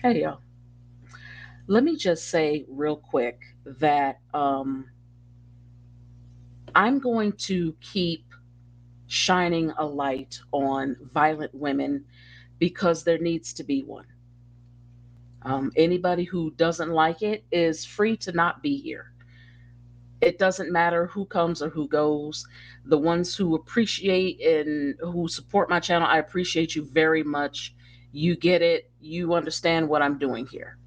Hey, yo. Let me just say real quick that I'm going to keep shining a light on violent women because there needs to be one. Anybody who doesn't like it is free to not be here. It doesn't matter who comes or who goes. The ones who appreciate and who support my channel, I appreciate you very much. You get it. You understand what I'm doing here.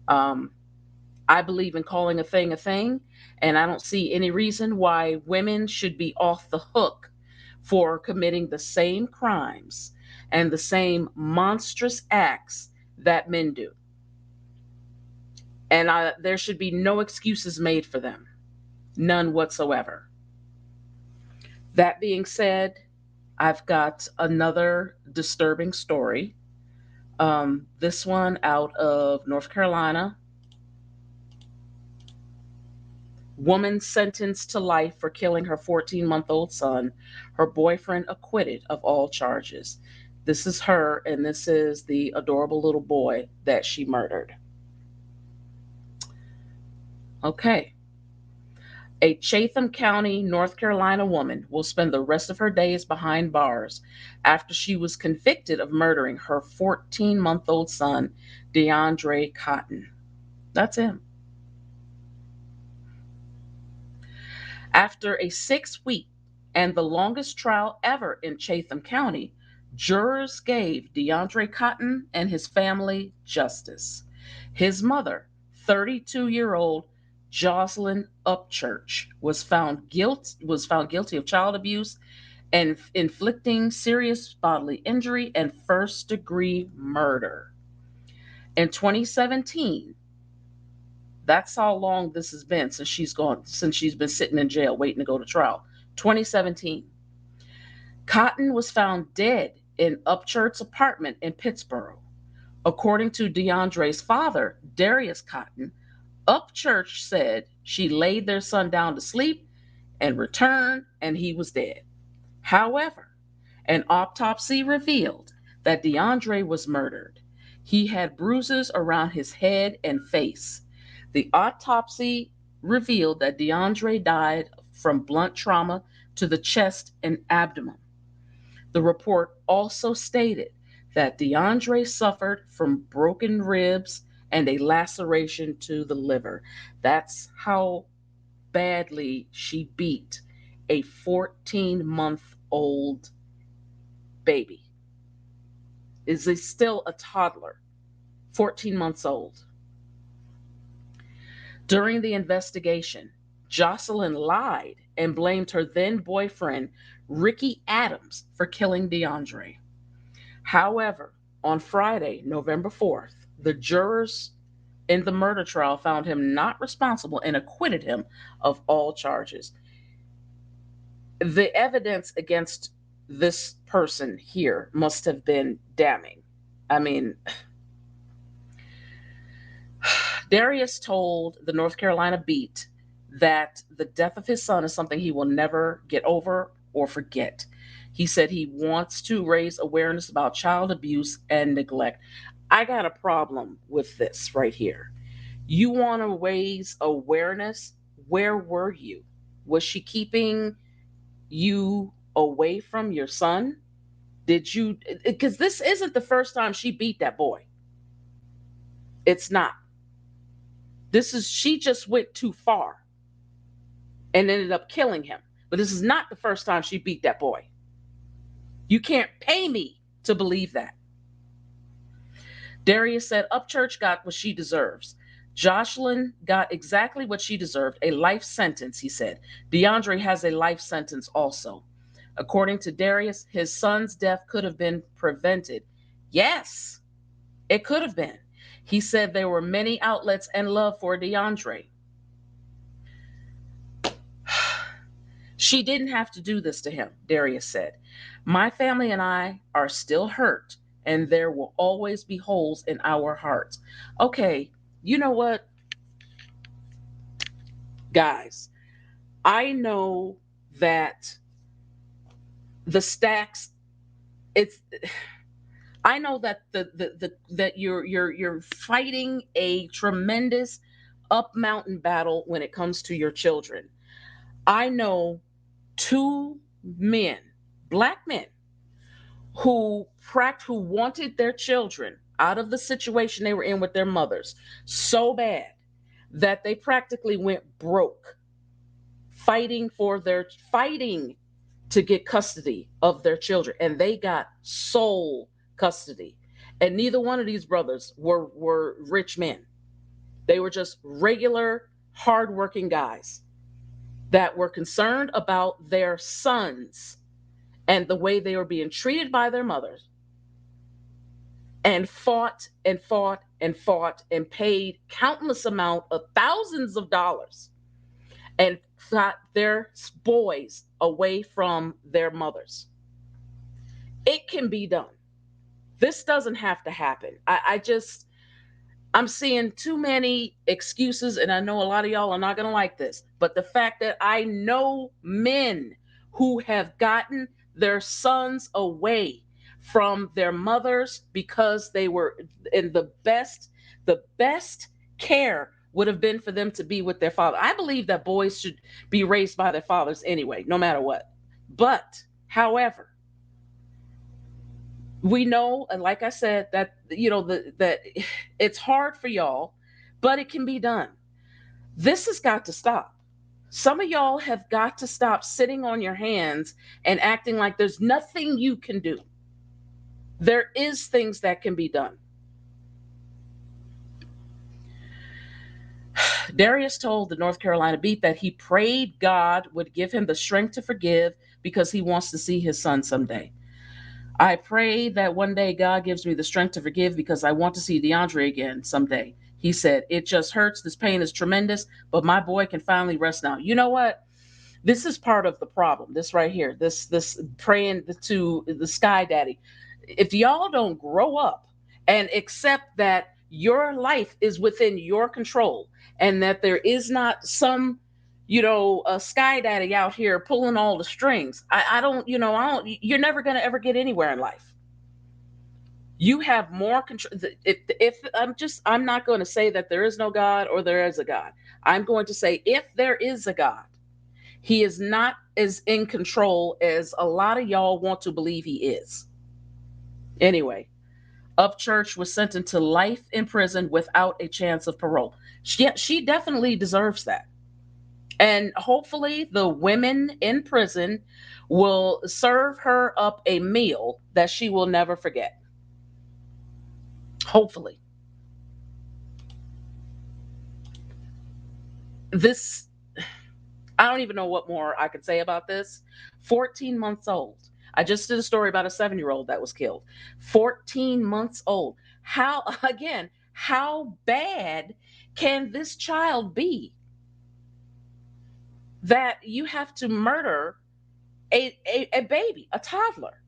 Um, I believe in calling a thing, and I don't see any reason why women should be off the hook for committing the same crimes and the same monstrous acts that men do. And there should be no excuses made for them, none whatsoever. That being said, I've got another disturbing story. This one out of North Carolina. Woman sentenced to life for killing her 14-month-old son. Her boyfriend acquitted of all charges. This is her, and this is the adorable little boy that she murdered. Okay. A Chatham County, North Carolina woman will spend the rest of her days behind bars after she was convicted of murdering her 14-month-old son, DeAndre Cotton. That's him. After a 6-week and the longest trial ever in Chatham County, jurors gave DeAndre Cotton and his family justice. His mother, 32-year-old Jocelyn Upchurch, was found guilty of child abuse and inflicting serious bodily injury and first-degree murder. In 2017, that's how long this has been since she's been sitting in jail waiting to go to trial. 2017. Cotton was found dead in Upchurch's apartment in Pittsburgh. According to DeAndre's father, Darius Cotton, Upchurch said she laid their son down to sleep and returned and he was dead. However, an autopsy revealed that DeAndre was murdered. He had bruises around his head and face. The autopsy revealed that DeAndre died from blunt trauma to the chest and abdomen. The report also stated that DeAndre suffered from broken ribs and a laceration to the liver. That's how badly she beat a 14-month-old baby. Is still a toddler, 14 months old. During the investigation, Jocelyn lied and blamed her then boyfriend, Ricky Adams, for killing DeAndre. However, on Friday, November 4th, the jurors in the murder trial found him not responsible and acquitted him of all charges. The evidence against this person here must have been damning. I mean, Darius told the North Carolina Beat that the death of his son is something he will never get over or forget. He said he wants to raise awareness about child abuse and neglect. I got a problem with this right here. You want to raise awareness? Where were you? Was she keeping you away from your son? Did you? Because this isn't the first time she beat that boy. It's not. She just went too far and ended up killing him. But this is not the first time she beat that boy. You can't pay me to believe that. Darius said Upchurch got what she deserves. Jocelyn got exactly what she deserved, a life sentence, he said. DeAndre has a life sentence also. According to Darius, his son's death could have been prevented. Yes, it could have been. He said there were many outlets and love for DeAndre. She didn't have to do this to him, Darius said. My family and I are still hurt, and there will always be holes in our hearts. Okay, you know what, guys? I know that the stacks, it's I know that that you're fighting a tremendous up mountain battle when it comes to your children. I know two men, black men, who wanted their children out of the situation they were in with their mothers so bad that they practically went broke fighting to get custody of their children, and they got sole custody. And neither one of these brothers were rich men. They were just regular hardworking guys that were concerned about their sons and the way they were being treated by their mothers, and fought and fought and fought and paid countless amount of thousands of dollars and got their boys away from their mothers. It can be done. This doesn't have to happen. I'm seeing too many excuses, and I know a lot of y'all are not going to like this, but the fact that I know men who have gotten their sons away from their mothers because they were in the best care would have been for them to be with their father. I believe that boys should be raised by their fathers anyway, no matter what. But, however, we know, and like I said, that that it's hard for y'all, but it can be done. This has got to stop. Some of y'all have got to stop sitting on your hands and acting like there's nothing you can do. There is things that can be done. Darius told the North Carolina Beat that he prayed God would give him the strength to forgive because he wants to see his son someday. I pray that one day God gives me the strength to forgive because I want to see DeAndre again someday. He said, "It just hurts. This pain is tremendous, but my boy can finally rest now." You know what? This is part of the problem. This right here, this praying to the Sky Daddy. If y'all don't grow up and accept that your life is within your control and that there is not some a Sky Daddy out here pulling all the strings, you're never going to ever get anywhere in life. You have more control. If I'm not going to say that there is no God or there is a God. I'm going to say, if there is a God, he is not as in control as a lot of y'all want to believe he is. Anyway, Upchurch was sentenced to life in prison without a chance of parole. She definitely deserves that. And hopefully, the women in prison will serve her up a meal that she will never forget. Hopefully. This, I don't even know what more I could say about this. 14 months old. I just did a story about a 7-year old that was killed. 14 months old. How, again, how bad can this child be that you have to murder a baby, a toddler?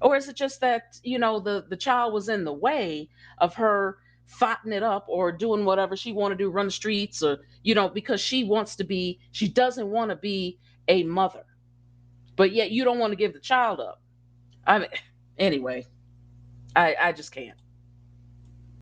Or is it just that, the child was in the way of her fighting it up or doing whatever she want to do, run the streets, or, because she doesn't want to be a mother, but yet you don't want to give the child up. I mean, anyway, I just can't.